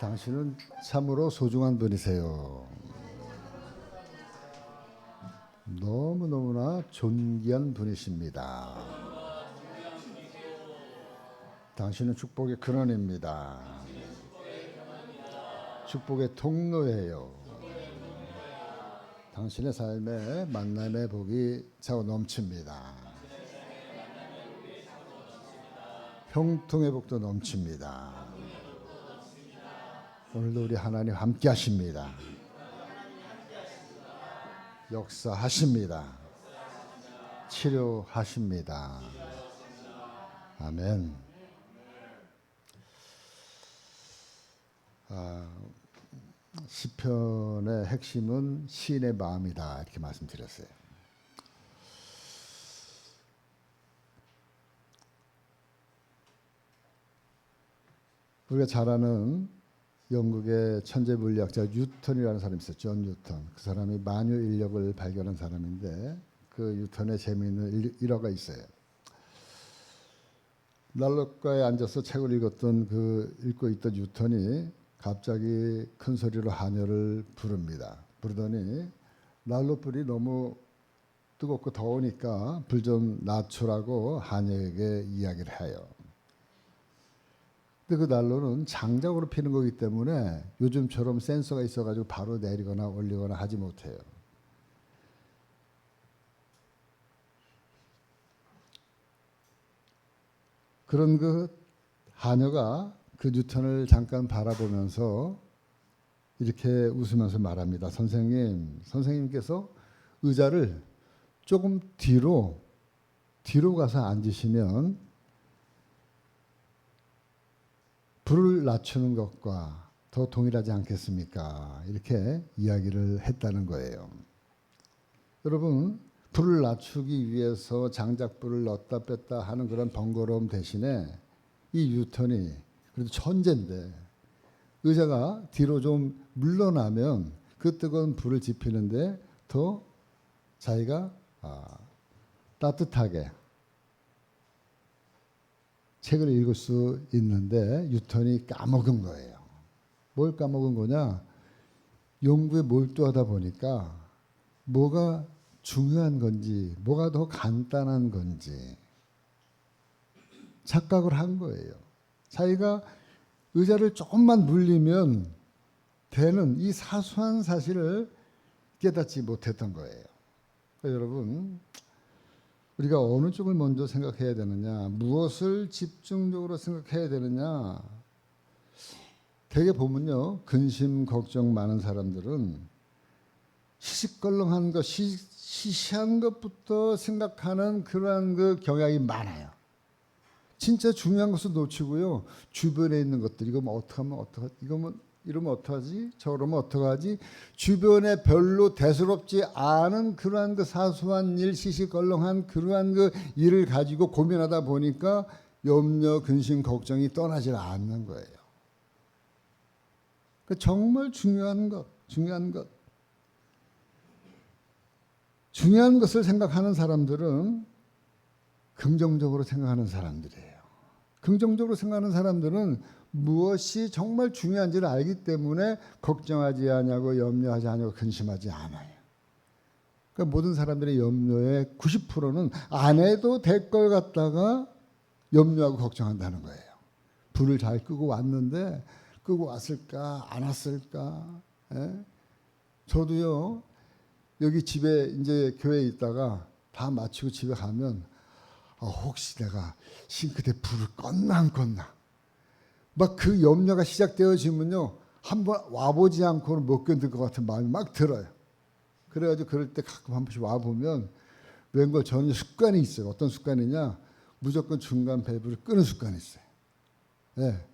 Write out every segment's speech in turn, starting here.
당신은 참으로 소중한 분이세요. 너무너무나 존귀한 분이십니다. 당신은 축복의 근원입니다. 축복의 통로예요. 당신의 삶에 만남의 복이 차고 넘칩니다. 형통의 복도 넘칩니다. 오늘도 우리 하나님 함께 하십니다. 역사하십니다. 치료하십니다. 아멘. 시편의 핵심은 시인의 마음이다 이렇게 말씀드렸어요. 우리가 잘 아는 영국의 천재 물리학자 뉴턴이라는 사람이 있었죠. 존 뉴턴. 그 사람이 만유 인력을 발견한 사람인데 그 뉴턴의 재미있는 일화가 있어요. 난로가에 앉아서 책을 읽고 있던 뉴턴이 갑자기 큰 소리로 하녀를 부릅니다. 부르더니 난로불이 너무 뜨겁고 더우니까 불 좀 낮추라고 하녀에게 이야기를 해요. 근데 그 난로는 장작으로 피는 거기 때문에 요즘처럼 센서가 있어가지고 바로 내리거나 올리거나 하지 못해요. 그런 그 하녀가 그 뉴턴을 잠깐 바라보면서 이렇게 웃으면서 말합니다. 선생님께서 의자를 조금 뒤로 가서 앉으시면 불을 낮추는 것과 더 동일하지 않겠습니까? 이렇게 이야기를 했다는 거예요. 여러분, 불을 낮추기 위해서 장작불을 넣었다 뺐다 하는 그런 번거로움 대신에 이 뉴턴이 그래도 천재인데 의자가 뒤로 좀 물러나면 그 뜨거운 불을 지피는데 더 자기가 따뜻하게 책을 읽을 수 있는데 뉴턴이 까먹은 거예요. 뭘 까먹은 거냐? 연구에 몰두하다 보니까 뭐가 중요한 건지 뭐가 더 간단한 건지 착각을 한 거예요. 자기가 의자를 조금만 물리면 되는 이 사소한 사실을 깨닫지 못했던 거예요. 그러니까 여러분, 우리가 어느 쪽을 먼저 생각해야 되느냐, 무엇을 집중적으로 생각해야 되느냐. 되게 보면요, 근심 걱정 많은 사람들은 시시껄렁한 것, 시시한 것부터 생각하는 그러한 그 경향이 많아요. 진짜 중요한 것을 놓치고요, 주변에 있는 것들, 이거 뭐 이러면 어떡하지? 저러면 어떡하지? 주변에 별로 대수롭지 않은 그러한 그 사소한 일, 시시껄렁한 그러한 그 일을 가지고 고민하다 보니까 염려, 근심, 걱정이 떠나질 않는 거예요. 그 정말 중요한 것을 생각하는 사람들은 긍정적으로 생각하는 사람들이에요. 긍정적으로 생각하는 사람들은 무엇이 정말 중요한지를 알기 때문에 걱정하지 않냐고 염려하지 않냐고 근심하지 않아요. 그러니까 모든 사람들의 염려의 90%는 안 해도 될 걸 갖다가 염려하고 걱정한다는 거예요. 불을 잘 끄고 왔는데 끄고 왔을까 안 왔을까. 예? 저도요, 여기 집에 이제 교회에 있다가 다 마치고 집에 가면 혹시 내가 싱크대 불을 껐나 안 껐나 막 그 염려가 시작되어지면요, 한번 와보지 않고는 못 견딜 것 같은 마음이 막 들어요. 그래가지고 그럴 때 가끔 한 번씩 와보면 웬걸 저는 습관이 있어요. 어떤 습관이냐, 무조건 중간 밸브를 끄는 습관이 있어요. 예,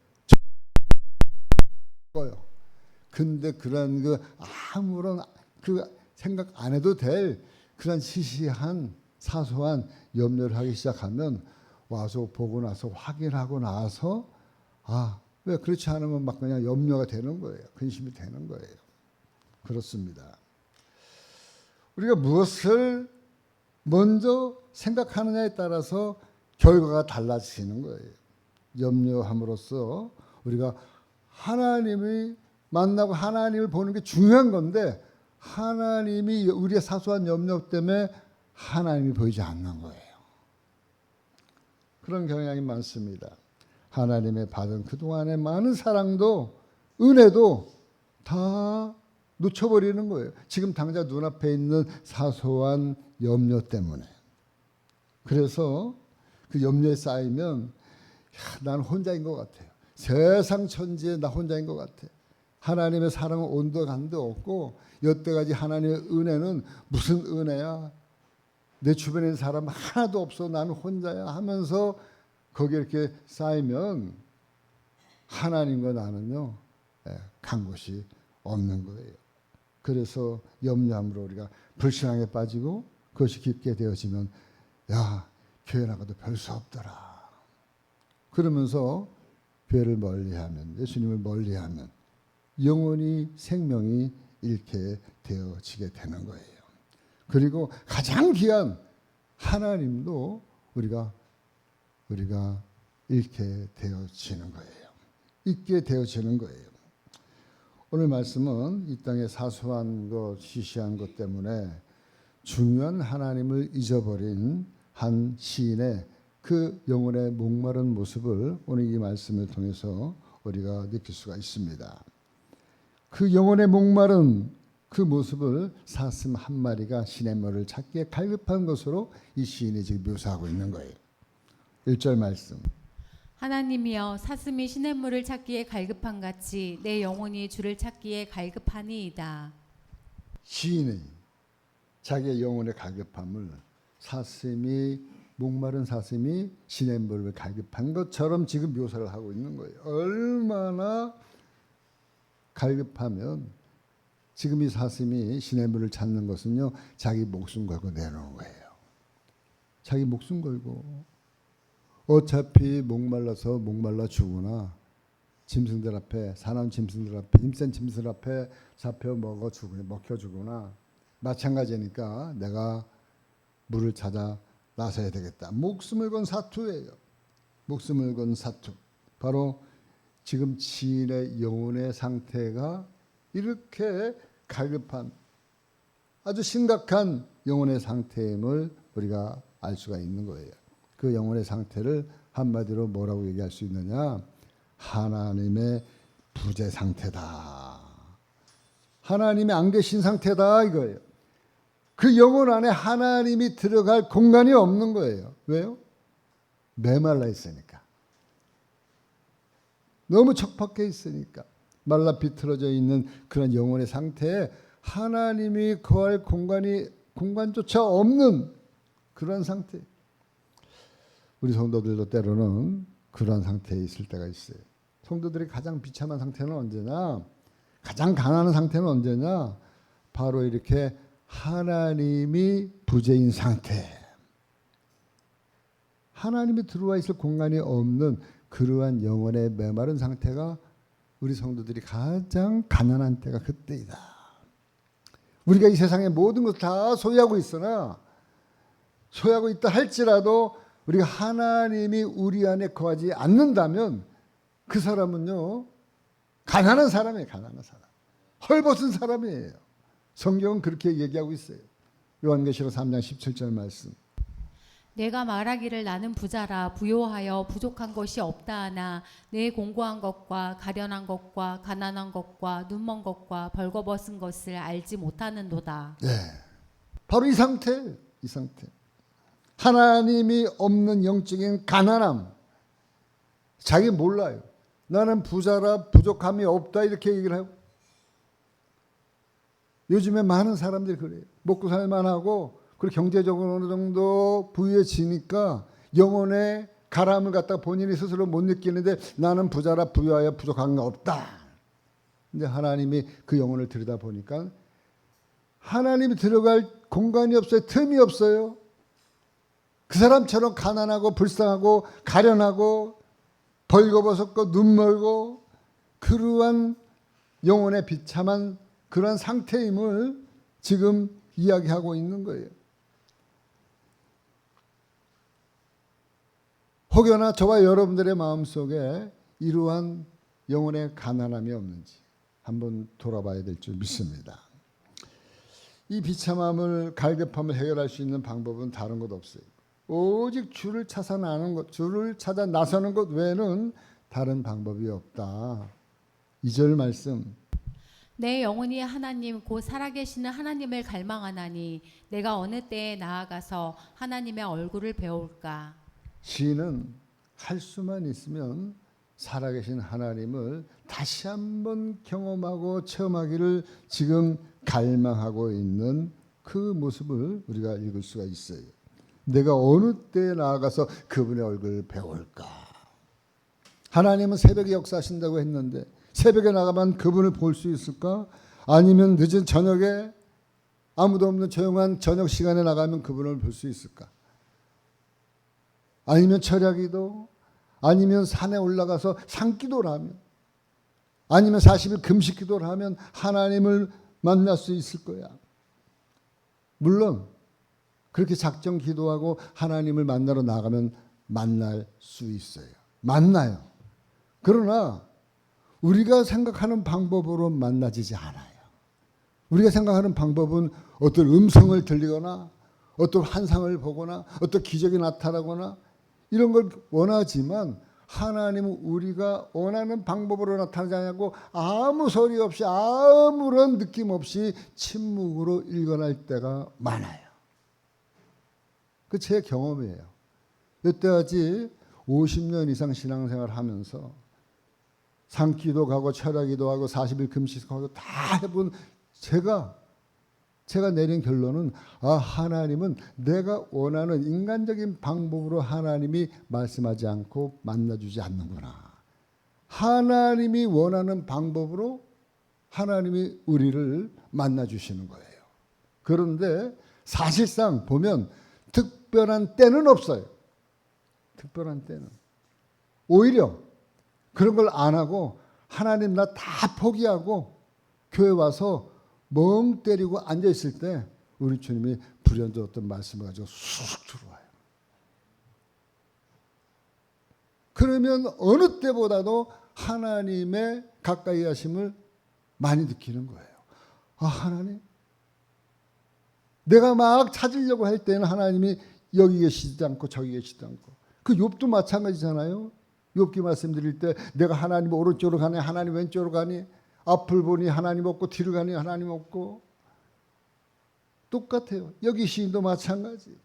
꺼요. 근데 그런 그 아무런 그 생각 안 해도 될 그런 시시한 사소한 염려를 하기 시작하면 와서 보고 나서 확인하고 나서 왜 그렇지 않으면 막 그냥 염려가 되는 거예요. 근심이 되는 거예요. 그렇습니다. 우리가 무엇을 먼저 생각하느냐에 따라서 결과가 달라지는 거예요. 염려함으로써 우리가 하나님이 만나고 하나님을 보는 게 중요한 건데 하나님이 우리의 사소한 염려 때문에 하나님이 보이지 않는 거예요. 그런 경향이 많습니다. 하나님의 받은 그동안의 많은 사랑도 은혜도 다 놓쳐버리는 거예요. 지금 당장 눈앞에 있는 사소한 염려 때문에. 그래서 그 염려에 쌓이면 난 혼자인 것 같아요. 세상 천지에 나 혼자인 것 같아. 하나님의 사랑은 온도 간도 없고 여태까지 하나님의 은혜는 무슨 은혜야. 내 주변에 있는 사람 하나도 없어. 나는 혼자야 하면서 거기에 이렇게 쌓이면 하나님과 나는요 간 곳이 없는 거예요. 그래서 염려함으로 우리가 불신앙에 빠지고 그것이 깊게 되어지면 야 교회 나가도 별 수 없더라. 그러면서 교회를 멀리하면 예수님을 멀리하면 영원히 생명이 잃게 되어지게 되는 거예요. 그리고 가장 귀한 하나님도 우리가 잃게 되어지는 거예요. 잊게 되어지는 거예요. 오늘 말씀은 이 땅의 사소한 것, 시시한 것 때문에 중요한 하나님을 잊어버린 한 시인의 그 영혼의 목마른 모습을 오늘 이 말씀을 통해서 우리가 느낄 수가 있습니다. 그 영혼의 목마른 그 모습을 사슴 한 마리가 시냇물을 찾기에 갈급한 것으로 이 시인이 지금 묘사하고 있는 거예요. 1절 말씀. 하나님이여 사슴이 시냇물을 찾기에 갈급한 같이 내 영혼이 주를 찾기에 갈급하니이다. 시인이 자기의 영혼의 갈급함을 목마른 사슴이 시냇물을 갈급한 것처럼 지금 묘사를 하고 있는 거예요. 얼마나 갈급하면 지금 이 사슴이 시냇물을 찾는 것은요 자기 목숨 걸고 내놓은 거예요. 자기 목숨 걸고 어차피 목말라서 목말라 죽으나 짐승들 앞에 사나운 짐승들 앞에 힘센 짐승들 앞에 잡혀 먹혀 죽으나 마찬가지니까 내가 물을 찾아 나서야 되겠다. 목숨을 건 사투예요. 목숨을 건 사투. 바로 지금 지인의 영혼의 상태가 이렇게 갈급한 아주 심각한 영혼의 상태임을 우리가 알 수가 있는 거예요. 그 영혼의 상태를 한마디로 뭐라고 얘기할 수 있느냐? 하나님의 부재 상태다. 하나님이 안 계신 상태다 이거예요. 그 영혼 안에 하나님이 들어갈 공간이 없는 거예요. 왜요? 메말라 있으니까. 너무 척박해 있으니까. 말라 비틀어져 있는 그런 영혼의 상태에 하나님이 거할 공간조차 없는 그런 상태. 우리 성도들도 때로는 그런 상태에 있을 때가 있어요. 성도들이 가장 비참한 상태는 언제냐? 가장 가난한 상태는 언제냐? 바로 이렇게 하나님이 부재인 상태. 하나님이 들어와 있을 공간이 없는 그러한 영혼의 메마른 상태가 우리 성도들이 가장 가난한 때가 그때이다. 우리가 이 세상의 모든 것을 다 소유하고 있으나 소유하고 있다 할지라도 우리가 하나님이 우리 안에 거하지 않는다면 그 사람은요 가난한 사람이에요. 가난한 사람. 헐벗은 사람이에요. 성경은 그렇게 얘기하고 있어요. 요한계시록 3장 17절 말씀. 내가 말하기를 나는 부자라 부요하여 부족한 것이 없다 하나 내 공고한 것과 가련한 것과 가난한 것과 눈먼 것과 벌거벗은 것을 알지 못하는도다. 네, 바로 이 상태. 하나님이 없는 영적인 가난함. 자기 몰라요. 나는 부자라 부족함이 없다 이렇게 얘기를 해요. 요즘에 많은 사람들이 그래요. 먹고 살만하고 그리고 경제적으로 어느 정도 부유해지니까 영혼의 가람을 갖다가 본인이 스스로 못 느끼는데 나는 부자라 부유하여 부족한 거 없다. 근데 하나님이 그 영혼을 들여다보니까 하나님이 들어갈 공간이 없어요. 틈이 없어요. 그 사람처럼 가난하고 불쌍하고 가련하고 벌거벗었고 눈멀고 그러한 영혼의 비참한 그런 상태임을 지금 이야기하고 있는 거예요. 혹여나 저와 여러분들의 마음속에 이러한 영혼의 가난함이 없는지 한번 돌아봐야 될 줄 믿습니다. 이 비참함을 갈급함을 해결할 수 있는 방법은 다른 것 없어요. 오직 주를 찾아 나서는 것 외에는 다른 방법이 없다. 2절 말씀. 내 영혼이 하나님 곧 살아계시는 하나님을 갈망하나니 내가 어느 때에 나아가서 하나님의 얼굴을 배울까. 시인은 할 수만 있으면 살아계신 하나님을 다시 한번 경험하고 체험하기를 지금 갈망하고 있는 그 모습을 우리가 읽을 수가 있어요. 내가 어느 때에 나아가서 그분의 얼굴을 배울까. 하나님은 새벽에 역사하신다고 했는데 새벽에 나가면 그분을 볼 수 있을까? 아니면 늦은 저녁에 아무도 없는 조용한 저녁 시간에 나가면 그분을 볼 수 있을까? 아니면 철야기도, 아니면 산에 올라가서 산기도를 하면, 아니면 40일 금식기도를 하면 하나님을 만날 수 있을 거야. 물론 그렇게 작정 기도하고 하나님을 만나러 나가면 만날 수 있어요. 만나요. 그러나 우리가 생각하는 방법으로 만나지지 않아요. 우리가 생각하는 방법은 어떤 음성을 들리거나 어떤 환상을 보거나 어떤 기적이 나타나거나 이런 걸 원하지만 하나님은 우리가 원하는 방법으로 나타나지 않고 아무 소리 없이 아무런 느낌 없이 침묵으로 일관할 때가 많아요. 그 제 경험이에요. 여태까지 50년 이상 신앙생활 하면서 산기도 가고 철야기도 하고 40일 금식하고 다 해본 제가 내린 결론은 하나님은 내가 원하는 인간적인 방법으로 하나님이 말씀하지 않고 만나주지 않는구나. 하나님이 원하는 방법으로 하나님이 우리를 만나주시는 거예요. 그런데 사실상 보면 특별한 때는 없어요. 특별한 때는. 오히려 그런 걸 안 하고 하나님 나 다 포기하고 교회 와서 멍 때리고 앉아있을 때 우리 주님이 불현듯 어떤 말씀을 가지고 쑥 들어와요. 그러면 어느 때보다도 하나님의 가까이 하심을 많이 느끼는 거예요. 하나님. 내가 막 찾으려고 할 때는 하나님이 여기 계시지 않고 저기 계시지 않고. 그 욥도 마찬가지잖아요. 욥기 말씀드릴 때 내가 하나님 오른쪽으로 가니 하나님 왼쪽으로 가니 앞을 보니 하나님 없고 뒤를 가니 하나님 없고 똑같아요. 여기 시인도 마찬가지.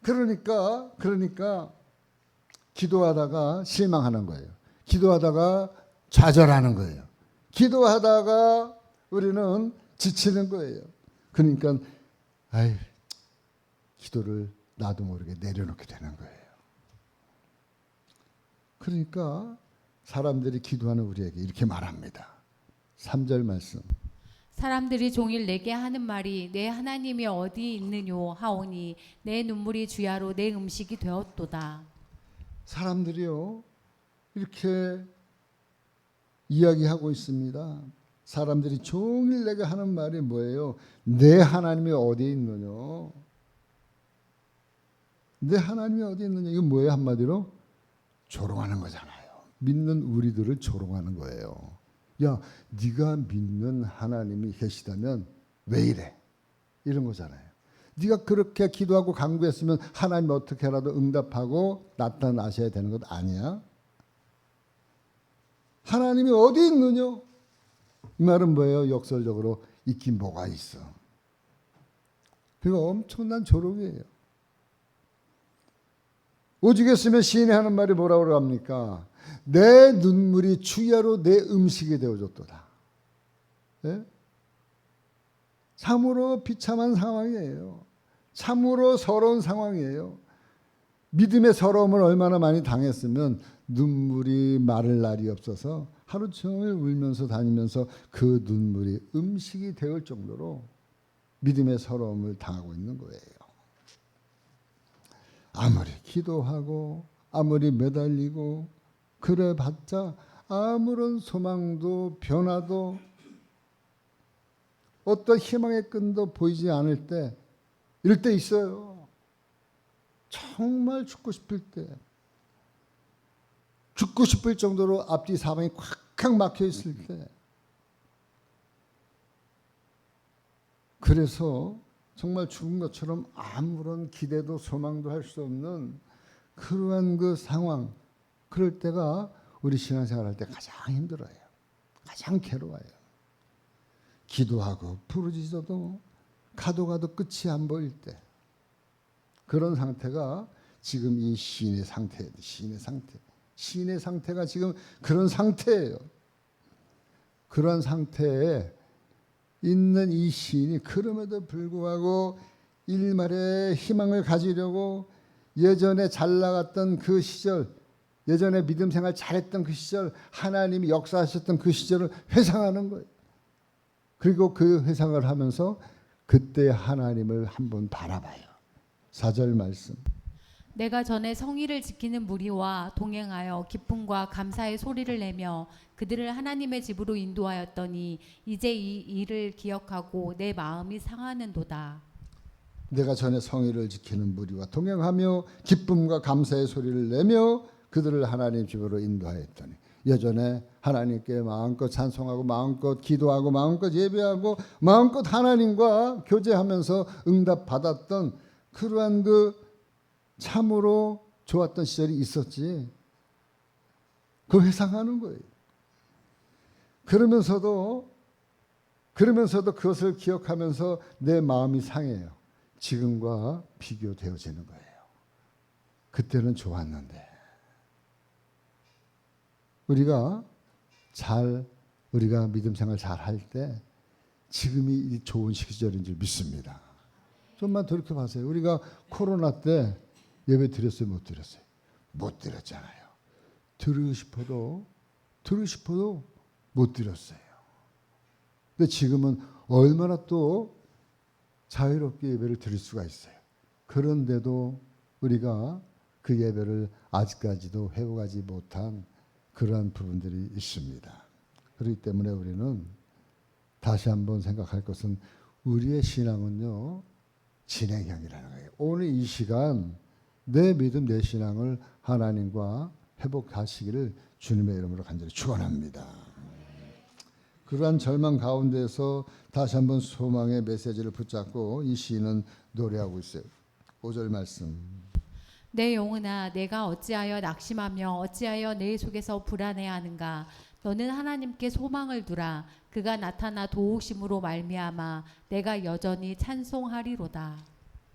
그러니까 기도하다가 실망하는 거예요. 기도하다가 좌절하는 거예요. 기도하다가 우리는 지치는 거예요. 그러니까 기도를 나도 모르게 내려놓게 되는 거예요. 그러니까 사람들이 기도하는 우리에게 이렇게 말합니다. 3절 말씀. 사람들이 종일 내게 하는 말이 내 하나님이 어디 있느뇨 하오니 내 눈물이 주야로 내 음식이 되었도다. 사람들이요 이렇게 이야기하고 있습니다. 사람들이 종일 내게 하는 말이 뭐예요? 내 하나님이 어디 있느뇨? 내 하나님이 어디 있느냐? 이건 뭐예요? 한마디로 조롱하는 거잖아요. 믿는 우리들을 조롱하는 거예요. 야, 네가 믿는 하나님이 계시다면 왜 이래? 이런 거잖아요. 네가 그렇게 기도하고 간구했으면 하나님 어떻게라도 응답하고 나타나셔야 되는 것 아니야? 하나님이 어디 있느냐? 이 말은 뭐예요? 역설적으로 있긴 뭐가 있어. 그거 엄청난 조롱이에요. 오죽했으면 시인이 하는 말이 뭐라고 합니까? 내 눈물이 주야로 내 음식이 되어줬도다. 네? 참으로 비참한 상황이에요. 참으로 서러운 상황이에요. 믿음의 서러움을 얼마나 많이 당했으면 눈물이 마를 날이 없어서 하루 종일 울면서 다니면서 그 눈물이 음식이 되을 정도로 믿음의 서러움을 당하고 있는 거예요. 아무리 기도하고 아무리 매달리고 그래봤자 아무런 소망도 변화도 어떤 희망의 끈도 보이지 않을 때 이럴 때 있어요. 정말 죽고 싶을 때 죽고 싶을 정도로 앞뒤 사방이 콱콱 막혀 있을 때, 그래서 정말 죽은 것처럼 아무런 기대도 소망도 할 수 없는 그러한 그 상황, 그럴 때가 우리 신앙생활 할 때 가장 힘들어요. 가장 괴로워요. 기도하고 부르짖어도 가도 끝이 안 보일 때, 그런 상태가 지금 이 시인의 상태예요. 시인의 상태가 지금 그런 상태예요. 그런 상태에 있는 이 시인이 그럼에도 불구하고 일말의 희망을 가지려고 예전에 잘 나갔던 그 시절, 예전에 믿음 생활 잘했던 그 시절, 하나님이 역사하셨던 그 시절을 회상하는 거예요. 그리고 그 회상을 하면서 그때 하나님을 한번 바라봐요. 4절 말씀. 내가 전에 성의를 지키는 무리와 동행하여 기쁨과 감사의 소리를 내며 그들을 하나님의 집으로 인도하였더니 이제 이 일을 기억하고 내 마음이 상하는도다. 내가 전에 성의를 지키는 무리와 동행하며 기쁨과 감사의 소리를 내며 그들을 하나님 집으로 인도하였더니, 예전에 하나님께 마음껏 찬송하고 마음껏 기도하고 마음껏 예배하고 마음껏 하나님과 교제하면서 응답받았던 그러한 그 참으로 좋았던 시절이 있었지. 그걸 회상하는 거예요. 그러면서도 그것을 기억하면서 내 마음이 상해요. 지금과 비교되어지는 거예요. 그때는 좋았는데. 우리가 믿음 생활 잘 할 때 지금이 좋은 시절인 줄 믿습니다. 좀만 돌이켜 보세요. 우리가 코로나 때 예배 드렸어요, 못 드렸어요? 못 드렸잖아요. 드리고 싶어도 못 드렸어요. 근데 지금은 얼마나 또 자유롭게 예배를 드릴 수가 있어요. 그런데도 우리가 그 예배를 아직까지도 회복하지 못한 그러한 부분들이 있습니다. 그렇기 때문에 우리는 다시 한번 생각할 것은, 우리의 신앙은요, 진행형이라는 거예요. 오늘 이 시간 내 믿음, 내 신앙을 하나님과 회복하시기를 주님의 이름으로 간절히 축원합니다. 그러한 절망 가운데서 다시 한번 소망의 메시지를 붙잡고 이 시인은 노래하고 있어요. 5절 말씀. 내 영혼아, 내가 어찌하여 낙심하며 어찌하여 내 속에서 불안해하는가? 너는 하나님께 소망을 두라. 그가 나타나 도우심으로 말미암아 내가 여전히 찬송하리로다.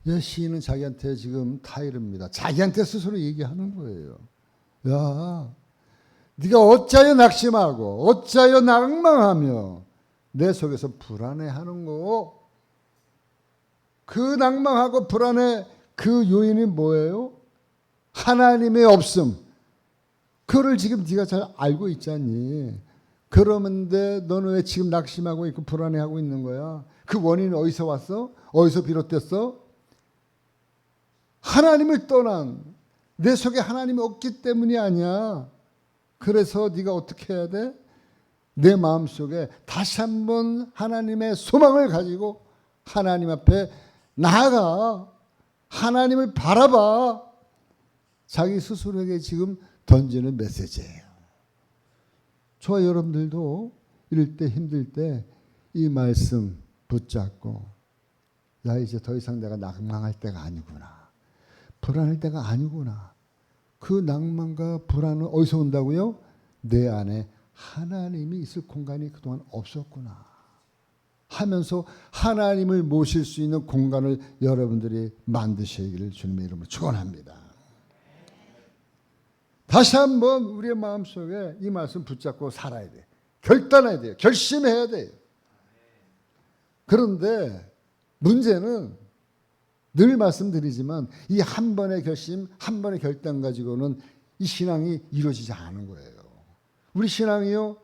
이 시인은 자기한테 지금 타이릅니다. 자기한테 스스로 얘기하는 거예요. 야, 네가 어찌하여 낙심하고 어찌하여 낭망하며 내 속에서 불안해하는 거. 그 낭망하고 불안해 그 요인이 뭐예요? 하나님의 없음. 그걸 지금 네가 잘 알고 있잖니. 그러는데 너는 왜 지금 낙심하고 있고 불안해하고 있는 거야? 그 원인이 어디서 왔어? 어디서 비롯됐어? 하나님을 떠난, 내 속에 하나님이 없기 때문이 아니야. 그래서 네가 어떻게 해야 돼? 내 마음속에 다시 한번 하나님의 소망을 가지고 하나님 앞에 나아가 하나님을 바라봐. 자기 스스로에게 지금 던지는 메시지예요. 저와 여러분들도 이럴 때, 힘들 때 이 말씀 붙잡고, 야, 이제 더 이상 내가 낭망할 때가 아니구나, 불안할 때가 아니구나. 그 낭만과 불안은 어디서 온다고요? 내 안에 하나님이 있을 공간이 그동안 없었구나 하면서 하나님을 모실 수 있는 공간을 여러분들이 만드시기를 주님의 이름으로 축원합니다. 다시 한번 우리의 마음속에 이 말씀 붙잡고 살아야 돼요. 결단해야 돼요. 결심해야 돼요. 그런데 문제는 늘 말씀드리지만 이 한 번의 결심, 한 번의 결단 가지고는 이 신앙이 이루어지지 않은 거예요. 우리 신앙이요,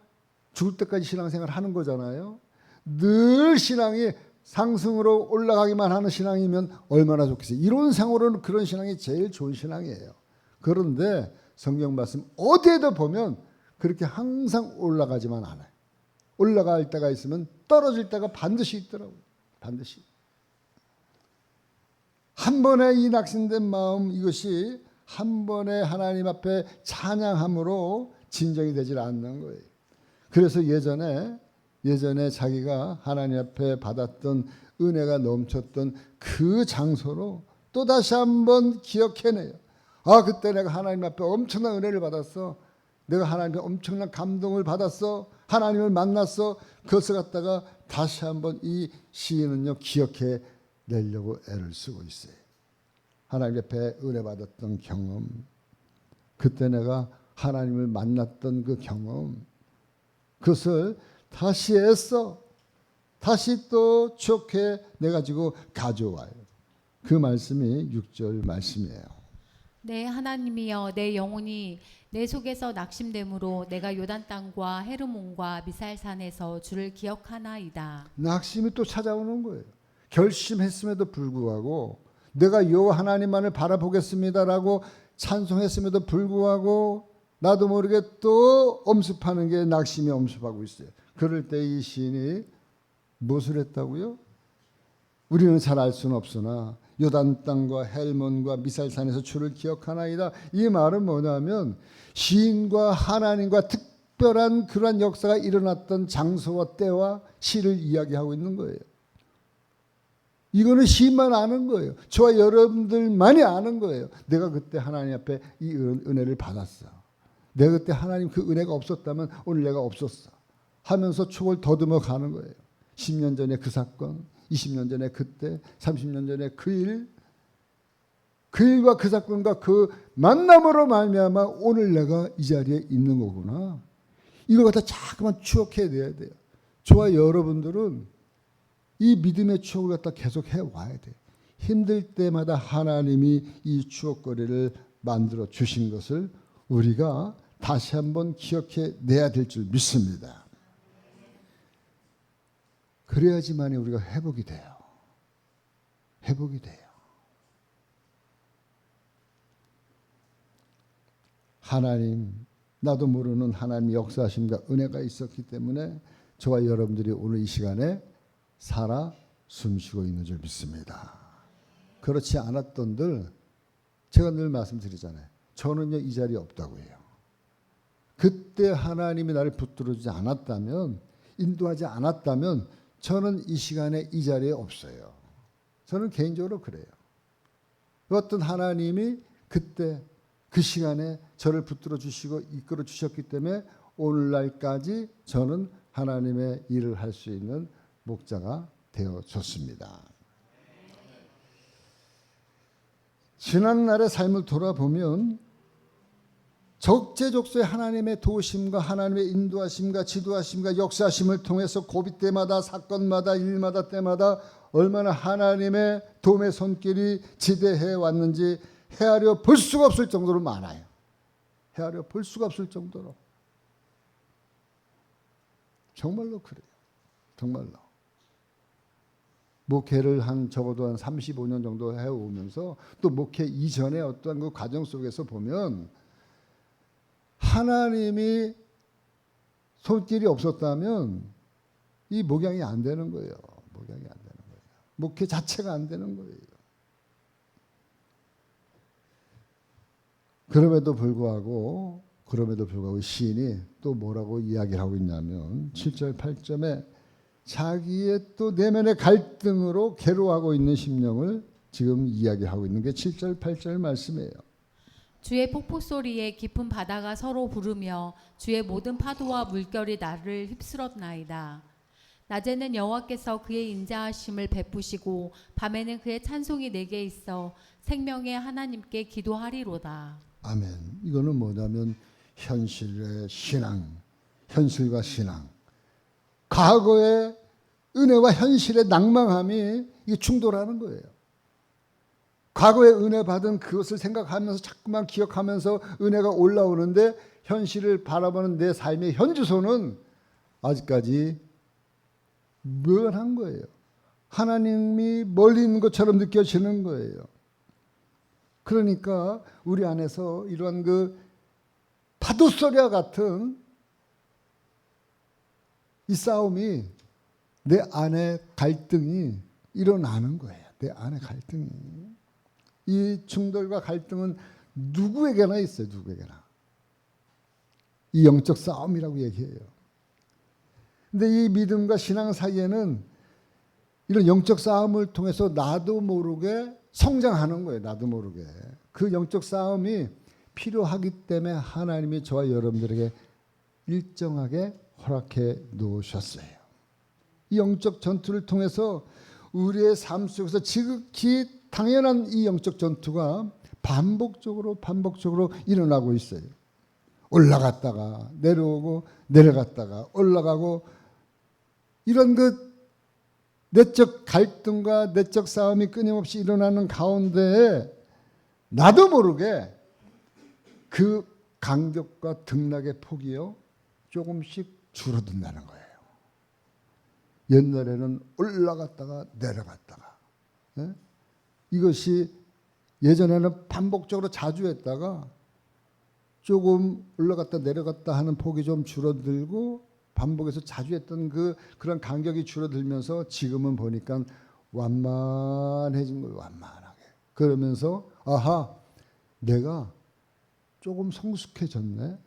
죽을 때까지 신앙생활 하는 거잖아요. 늘 신앙이 상승으로 올라가기만 하는 신앙이면 얼마나 좋겠어요. 이론상으로는 그런 신앙이 제일 좋은 신앙이에요. 그런데 성경 말씀 어디에도 보면 그렇게 항상 올라가지만 않아요. 올라갈 때가 있으면 떨어질 때가 반드시 있더라고요. 반드시. 한 번의 이 낙심된 마음, 이것이 한 번에 하나님 앞에 찬양함으로 진정이 되질 않는 거예요. 그래서 예전에 자기가 하나님 앞에 받았던 은혜가 넘쳤던 그 장소로 또 다시 한번 기억해내요. 아, 그때 내가 하나님 앞에 엄청난 은혜를 받았어. 내가 하나님께 엄청난 감동을 받았어. 하나님을 만났어. 그것을 갖다가 다시 한번 이 시인은요 기억해 내려고 애를 쓰고 있어요. 하나님 앞에 은혜 받았던 경험, 그때 내가 하나님을 만났던 그 경험, 그것을 다시 애써 다시 또 추억해 내가지고 가져와요. 그 말씀이 6절 말씀이에요. 내 하나님이여 내 영혼이 내 속에서 낙심됨으로 내가 요단 땅과 헤르몬과 미살산에서 주를 기억하나이다. 낙심이 또 찾아오는 거예요. 결심했음에도 불구하고 내가 요 하나님만을 바라보겠습니다라고 찬송했음에도 불구하고 나도 모르게 또 엄습하는 게 낙심이 엄습하고 있어요. 그럴 때 이 시인이 무엇을 했다고요? 우리는 잘 알 수는 없으나 요단 땅과 헬몬과 미살산에서 주를 기억하나이다. 이 말은 뭐냐면 시인과 하나님과 특별한 그러한 역사가 일어났던 장소와 때와 시를 이야기하고 있는 거예요. 이거는 시인만 아는 거예요. 저와 여러분들만이 아는 거예요. 내가 그때 하나님 앞에 이 은혜를 받았어. 내가 그때 하나님 그 은혜가 없었다면 오늘 내가 없었어 하면서 촉을 더듬어 가는 거예요. 10년 전에 그 사건, 20년 전에 그때, 30년 전에 그 일, 그 일과 그 사건과 그 만남으로 말미암아 오늘 내가 이 자리에 있는 거구나. 이걸 갖다 자꾸만 추억해야 돼요. 저와 여러분들은 이 믿음의 추억을 갖다 계속 해와야 돼요. 힘들 때마다 하나님이 이 추억거리를 만들어 주신 것을 우리가 다시 한번 기억해 내야 될 줄 믿습니다. 그래야지만 우리가 회복이 돼요. 회복이 돼요. 하나님, 나도 모르는 하나님의 역사하심과 은혜가 있었기 때문에 저와 여러분들이 오늘 이 시간에 살아 숨쉬고 있는 줄 믿습니다. 그렇지 않았던들 제가 늘 말씀드리잖아요. 저는요 이 자리에 없다고 해요. 그때 하나님이 나를 붙들어주지 않았다면, 인도하지 않았다면 저는 이 시간에 이 자리에 없어요. 저는 개인적으로 그래요. 어떤 하나님이 그때 그 시간에 저를 붙들어 주시고 이끌어 주셨기 때문에 오늘날까지 저는 하나님의 일을 할 수 있는 목자가 되어졌습니다. 지난날의 삶을 돌아보면 적재적소에 하나님의 도우심과 하나님의 인도하심과 지도하심과 역사하심을 통해서 고비 때마다 사건마다 일마다 때마다 얼마나 하나님의 도움의 손길이 지대해 왔는지 헤아려 볼 수가 없을 정도로 많아요. 헤아려 볼 수가 없을 정도로. 정말로 그래요. 정말로. 목회를 적어도 한 35년 정도 해오면서 또 목회 이전에 어떠한 그 과정 속에서 보면 하나님이 손길이 없었다면 이 목양이 안 되는 거예요. 목양이 안 되는 거예요. 목회 자체가 안 되는 거예요. 그럼에도 불구하고 시인이 또 뭐라고 이야기를 하고 있냐면 7절 8절에 자기의 또 내면의 갈등으로 괴로워하고 있는 심령을 지금 이야기하고 있는 게 7절 8절 말씀이에요. 주의 폭포 소리에 깊은 바다가 서로 부르며 주의 모든 파도와 물결이 나를 휩쓸었나이다. 낮에는 여호와께서 그의 인자하심을 베푸시고 밤에는 그의 찬송이 내게 있어 생명의 하나님께 기도하리로다. 아멘. 이거는 뭐냐면 현실의 신앙, 현실과 신앙, 과거의 은혜와 현실의 낭망함이 이게 충돌하는 거예요. 과거에 은혜 받은 그것을 생각하면서 자꾸만 기억하면서 은혜가 올라오는데 현실을 바라보는 내 삶의 현주소는 아직까지 묘한 거예요. 하나님이 멀리 있는 것처럼 느껴지는 거예요. 그러니까 우리 안에서 이러한 그 파도 소리와 같은 이 싸움이 내 안에 갈등이 일어나는 거예요. 내 안에 갈등이. 이 충돌과 갈등은 누구에게나 있어요. 누구에게나. 이 영적 싸움이라고 얘기해요. 근데 이 믿음과 신앙 사이에는 이런 영적 싸움을 통해서 나도 모르게 성장하는 거예요. 나도 모르게. 그 영적 싸움이 필요하기 때문에 하나님이 저와 여러분들에게 일정하게 허락해 놓으셨어요. 이 영적 전투를 통해서 우리의 삶 속에서 지극히 당연한 이 영적 전투가 반복적으로 일어나고 있어요. 올라갔다가 내려오고 내려갔다가 올라가고 이런 그 내적 갈등과 내적 싸움이 끊임없이 일어나는 가운데에 나도 모르게 그 간격과 등락의 폭이요 조금씩 줄어든다는 거예요. 옛날에는 올라갔다가 내려갔다가 이것이 예전에는 반복적으로 자주 했다가 조금 올라갔다 내려갔다 하는 폭이 좀 줄어들고 반복해서 자주 했던 그런 간격이 줄어들면서 지금은 보니까 완만해진 거예요. 완만하게. 그러면서 아하, 내가 조금 성숙해졌네.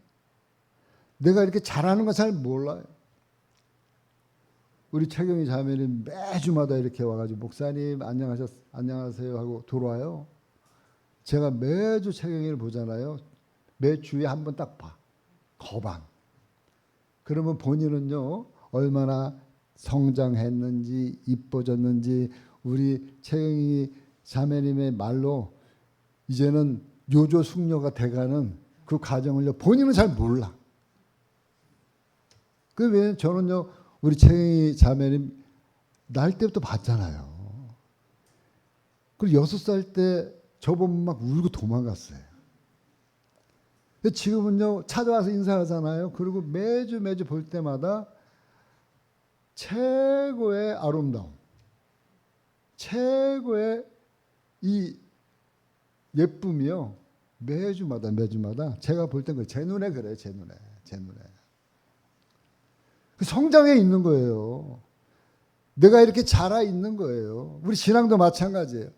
내가 이렇게 잘하는 거 잘 몰라요. 우리 최경희 자매님 매주마다 이렇게 와가지고 목사님 안녕하세요 하고 돌아와요. 제가 매주 최경희를 보잖아요. 매 주에 한 번 딱 봐. 거방. 그러면 본인은요 얼마나 성장했는지 이뻐졌는지 우리 최경희 자매님의 말로 이제는 요조 숙녀가 돼가는 그 과정을요 본인은 잘 몰라. 그 왜 저는요 우리 최경희 자매님 날 때부터 봤잖아요. 그리고 6살 때 저보면 막 울고 도망갔어요. 근데 지금은요 찾아와서 인사하잖아요. 그리고 매주 볼 때마다 최고의 아름다움, 최고의 이 예쁨이요 매주마다 제가 볼 땐 제 눈에 그래요. 제 눈에 성장해 있는 거예요. 내가 이렇게 자라 있는 거예요. 우리 신앙도 마찬가지예요.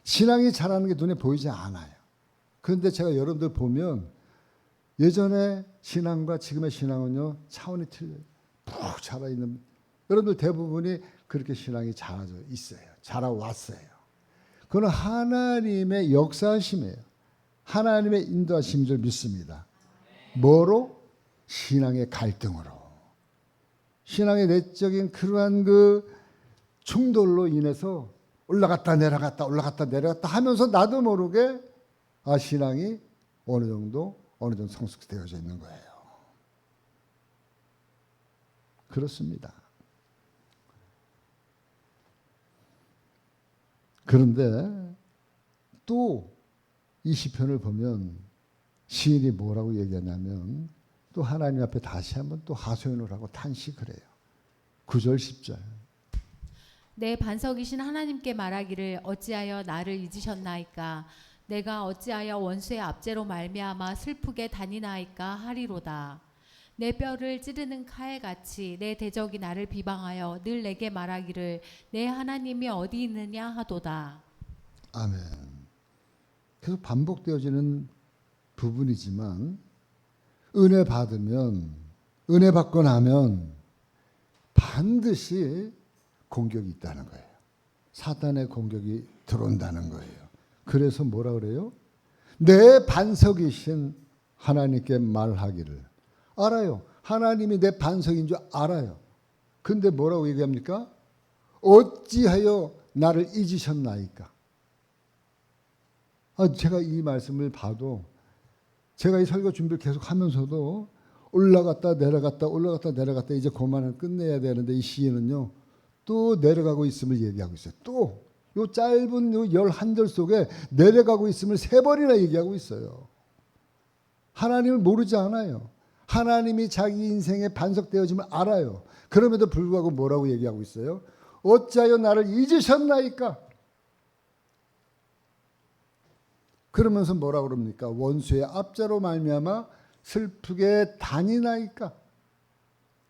신앙이 자라는 게 눈에 보이지 않아요. 그런데 제가 여러분들 보면 예전에 신앙과 지금의 신앙은요 차원이 틀려요. 푹 자라있는 여러분들 대부분이 그렇게 신앙이 자라져 있어요. 자라왔어요. 그건 하나님의 역사하심이에요. 하나님의 인도하심인 줄 믿습니다. 뭐로? 신앙의 갈등으로. 신앙의 내적인 그러한 그 충돌로 인해서 올라갔다 내려갔다 하면서 나도 모르게 신앙이 어느 정도 성숙되어져 있는 거예요. 그렇습니다. 그런데 또 이 시편을 보면 시인이 뭐라고 얘기하냐면 또 하나님 앞에 다시 한번 또 하소연을 하고 탄식을 해요. 9절 10절. 내 반석이신 하나님께 말하기를 어찌하여 나를 잊으셨나이까. 내가 어찌하여 원수의 압제로 말미암아 슬프게 다니나이까 하리로다. 내 뼈를 찌르는 칼같이 내 대적이 나를 비방하여 늘 내게 말하기를 내 하나님이 어디 있느냐 하도다. 아멘. 계속 반복되어지는 부분이지만 은혜 받고 나면 반드시 공격이 있다는 거예요. 사탄의 공격이 들어온다는 거예요. 그래서 뭐라 그래요? 내 반석이신 하나님께 말하기를. 알아요. 하나님이 내 반석인 줄 알아요. 근데 뭐라고 얘기합니까? 어찌하여 나를 잊으셨나이까? 제가 이 말씀을 봐도 제가 이 설교 준비를 계속 하면서도 올라갔다 내려갔다 이제 그만을 끝내야 되는데 이 시인은요 또 내려가고 있음을 얘기하고 있어요. 또 요 짧은 요 11절 속에 내려가고 있음을 3번이나 얘기하고 있어요. 하나님을 모르지 않아요. 하나님이 자기 인생에 반석되어짐을 알아요. 그럼에도 불구하고 뭐라고 얘기하고 있어요? 어찌하여 나를 잊으셨나이까? 그러면서 뭐라고 그럽니까? 원수의 압제로 말미암아 슬프게 다니나이까?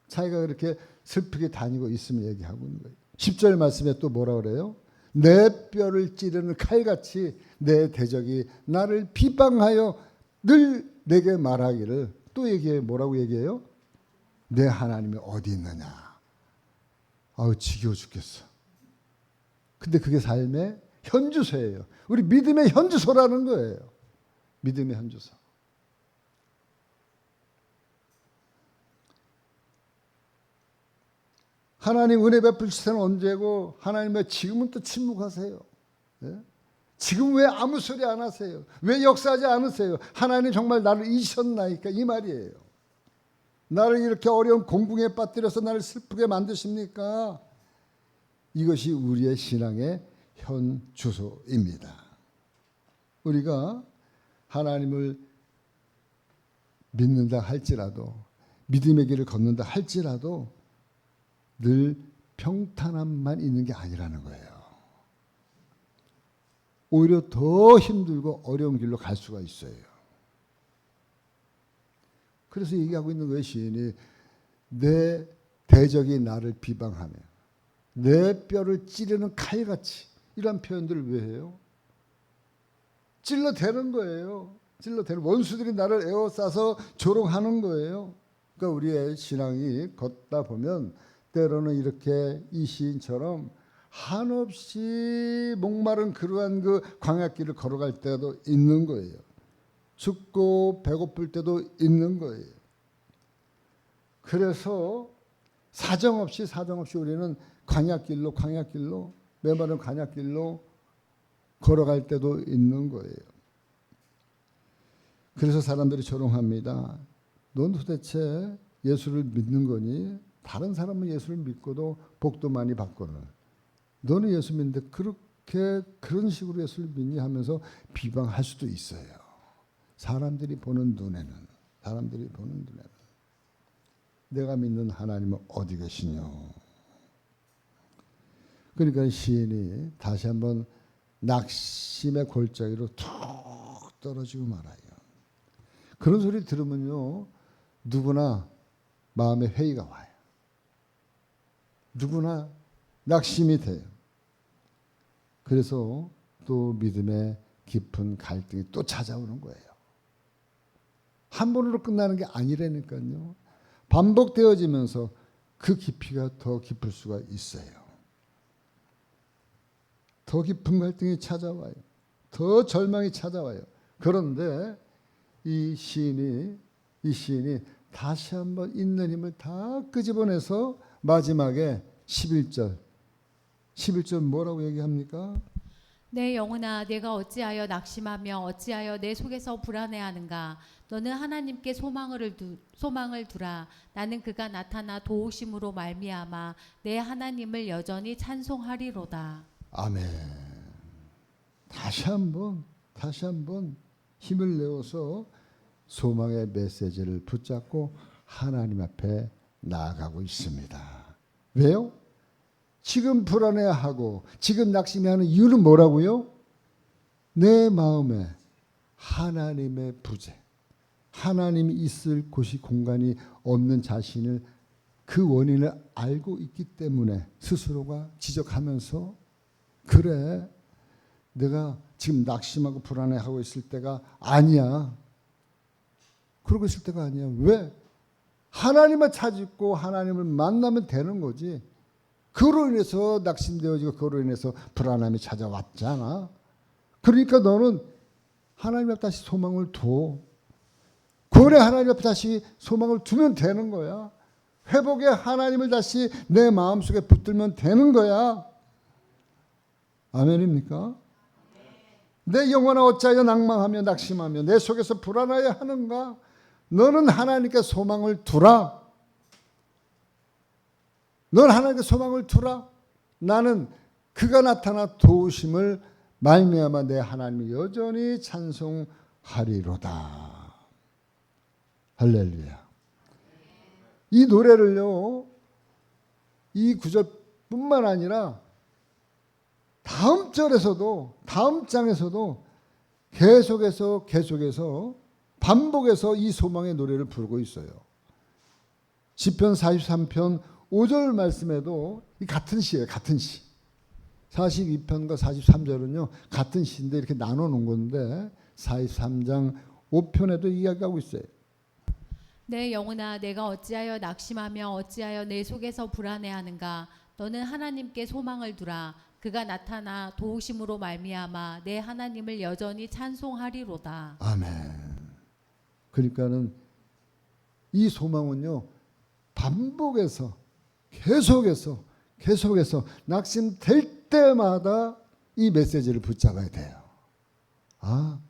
자기가 그렇게 슬프게 다니고 있음을 얘기하고 있는 거예요. 10절 말씀에 또 뭐라 그래요? 내 뼈를 찌르는 칼같이 내 대적이 나를 비방하여 늘 내게 말하기를, 또 얘기해요. 뭐라고 얘기해요? 내 하나님이 어디 있느냐. 아우 지겨워 죽겠어. 근데 그게 삶의 현주소예요. 우리 믿음의 현주소라는 거예요. 믿음의 현주소. 하나님 은혜 베풀 때는 언제고, 하나님 왜 지금은 또 침묵하세요? 예? 지금 왜 아무 소리 안 하세요? 왜 역사하지 않으세요? 하나님 정말 나를 잊으셨나이까, 이 말이에요. 나를 이렇게 어려운 공궁에 빠뜨려서 나를 슬프게 만드십니까? 이것이 우리의 신앙의 현주소입니다. 우리가 하나님을 믿는다 할지라도, 믿음의 길을 걷는다 할지라도 늘 평탄함만 있는 게 아니라는 거예요. 오히려 더 힘들고 어려운 길로 갈 수가 있어요. 그래서 얘기하고 있는 거예요. 시인이 내 대적이 나를 비방하며 내 뼈를 찌르는 칼같이, 이런 표현들을 왜 해요? 찔러대는 거예요. 찔러대는, 원수들이 나를 에워싸서 조롱하는 거예요. 그러니까 우리의 신앙이 걷다 보면 때로는 이렇게 이 시인처럼 한없이 목마른 그러한 그 광야길을 걸어갈 때도 있는 거예요. 춥고 배고플 때도 있는 거예요. 그래서 사정없이 우리는 광야길로 메마른 광야길로 걸어갈 때도 있는 거예요. 그래서 사람들이 조롱합니다. 넌 도대체 예수를 믿는 거니? 다른 사람은 예수를 믿고도 복도 많이 받거든. 너는 예수 믿는데 그렇게 그런 식으로 예수를 믿니 하면서 비방할 수도 있어요. 사람들이 보는 눈에는 내가 믿는 하나님은 어디 계시뇨? 그러니까 시인이 다시 한번 낙심의 골짜기로 툭 떨어지고 말아요. 그런 소리 들으면요, 누구나 마음에 회의가 와요. 누구나 낙심이 돼요. 그래서 또 믿음의 깊은 갈등이 또 찾아오는 거예요. 한 번으로 끝나는 게 아니라니까요. 반복되어지면서 그 깊이가 더 깊을 수가 있어요. 더 깊은 갈등이 찾아와요. 더 절망이 찾아와요. 그런데 이 시인이 다시 한번 있는 힘을 다 끄집어내서 마지막에 11절 뭐라고 얘기합니까? 내 영혼아, 내가 어찌하여 낙심하며 어찌하여 내 속에서 불안해하는가? 너는 하나님께 소망을 두라. 나는 그가 나타나 도우심으로 말미암아 내 하나님을 여전히 찬송하리로다. 아멘. 다시 한번 힘을 내어서 소망의 메시지를 붙잡고 하나님 앞에 나아가고 있습니다. 왜요? 지금 불안해하고 지금 낙심해하는 이유는 뭐라고요? 내 마음에 하나님의 부재, 하나님이 있을 곳이 공간이 없는 자신을, 그 원인을 알고 있기 때문에 스스로가 지적하면서, 그래, 내가 지금 낙심하고 불안해하고 있을 때가 아니야. 그러고 있을 때가 아니야. 왜? 하나님을 찾고 하나님을 만나면 되는 거지. 그로 인해서 낙심되어지고 그로 인해서 불안함이 찾아왔잖아. 그러니까 너는 하나님 앞에 다시 소망을 둬. 구원의 하나님 앞에 다시 소망을 두면 되는 거야. 회복의 하나님을 다시 내 마음속에 붙들면 되는 거야. 아멘입니까? 내 영혼아 어찌하여 낭망하며 낙심하며 내 속에서 불안하여 하는가? 너는 하나님께 소망을 두라. 넌 하나님께 소망을 두라. 나는 그가 나타나 도우심을 말미암아 내 하나님을 여전히 찬송하리로다. 할렐루야. 이 노래를요, 이 구절뿐만 아니라 다음 절에서도, 다음 장에서도 계속해서 반복해서 이 소망의 노래를 부르고 있어요. 시편 43편 5절 말씀에도 이 같은 시예요. 같은 시. 42편과 43절은요 같은 시인데 이렇게 나눠 놓은 건데 43장 5편에도 이야기하고 있어요. 내 영혼아 내가 어찌하여 낙심하며 어찌하여 내 속에서 불안해하는가. 너는 하나님께 소망을 두라. 그가 나타나 도우심으로 말미암아 내 하나님을 여전히 찬송하리로다. 아멘. 그러니까는 이 소망은요 반복해서 계속해서 낙심될 때마다 이 메시지를 붙잡아야 돼요. 아,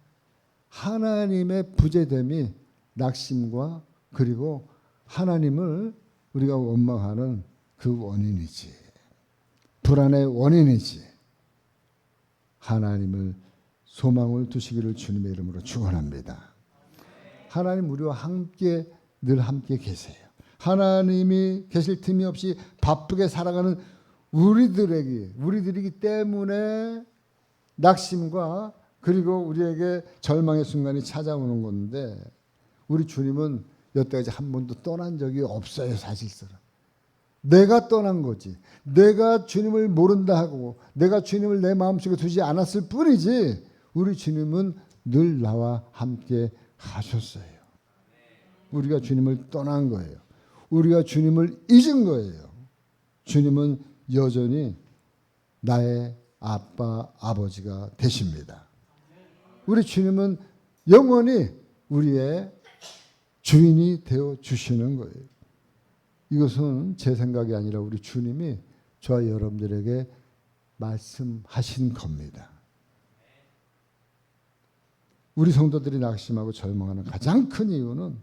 하나님의 부재됨이 낙심과 그리고 하나님을 우리가 원망하는 그 원인이지. 불안의 원인이지. 하나님을 소망을 두시기를 주님의 이름으로 축원합니다. 하나님 우리와 함께 늘 함께 계세요. 하나님이 계실 틈이 없이 바쁘게 살아가는 우리들이기 때문에 낙심과 그리고 우리에게 절망의 순간이 찾아오는 건데 우리 주님은 여태까지 한 번도 떠난 적이 없어요. 사실상 내가 떠난 거지. 내가 주님을 모른다 하고 내가 주님을 내 마음속에 두지 않았을 뿐이지 우리 주님은 늘 나와 함께 하셨어요. 우리가 주님을 떠난 거예요. 우리가 주님을 잊은 거예요. 주님은 여전히 나의 아빠, 아버지가 되십니다. 우리 주님은 영원히 우리의 주인이 되어 주시는 거예요. 이것은 제 생각이 아니라 우리 주님이 저와 여러분들에게 말씀하신 겁니다. 우리 성도들이 낙심하고 절망하는 가장 큰 이유는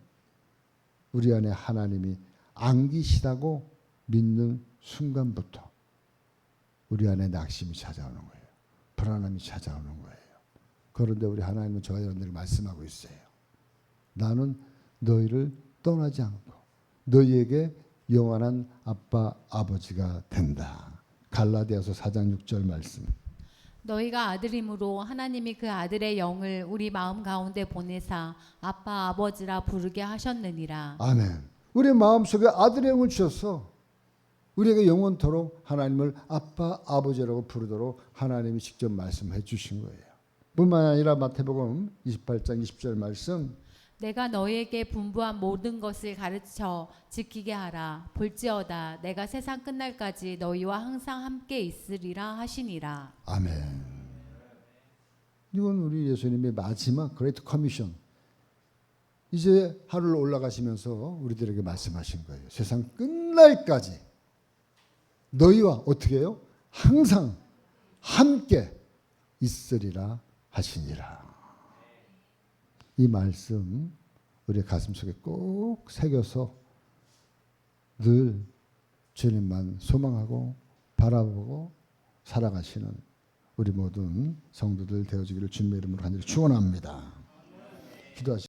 우리 안에 하나님이 안 계시다고 믿는 순간부터 우리 안에 낙심이 찾아오는 거예요. 불안함이 찾아오는 거예요. 그런데 우리 하나님은 저와 여러분들에게 말씀하고 있어요. 나는 너희를 떠나지 않고 너희에게 영원한 아빠 아버지가 된다. 갈라디아서 4장 6절 말씀. 너희가 아들임으로 하나님이 그 아들의 영을 우리 마음 가운데 보내사 아빠 아버지라 부르게 하셨느니라. 아멘. 우리 마음속에 아들의 영을 주셔서 우리에게 영원토록 하나님을 아빠 아버지라고 부르도록 하나님이 직접 말씀해 주신 거예요. 뿐만 아니라 마태복음 28장 20절 말씀. 내가 너희에게 분부한 모든 것을 가르쳐 지키게 하라. 볼지어다 내가 세상 끝날까지 너희와 항상 함께 있으리라 하시니라. 아멘. 이건 우리 예수님의 마지막 그레이트 커미션. 이제 하늘로 올라가시면서 우리들에게 말씀하신 거예요. 세상 끝날까지 너희와 어떻게 해요? 항상 함께 있으리라 하시니라. 이 말씀 우리 가슴속에 꼭 새겨서 늘 주님만 소망하고 바라보고 살아가시는 우리 모든 성도들 되어지기를 주님의 이름으로 간절히 축원합니다. 기도하시겠습니다.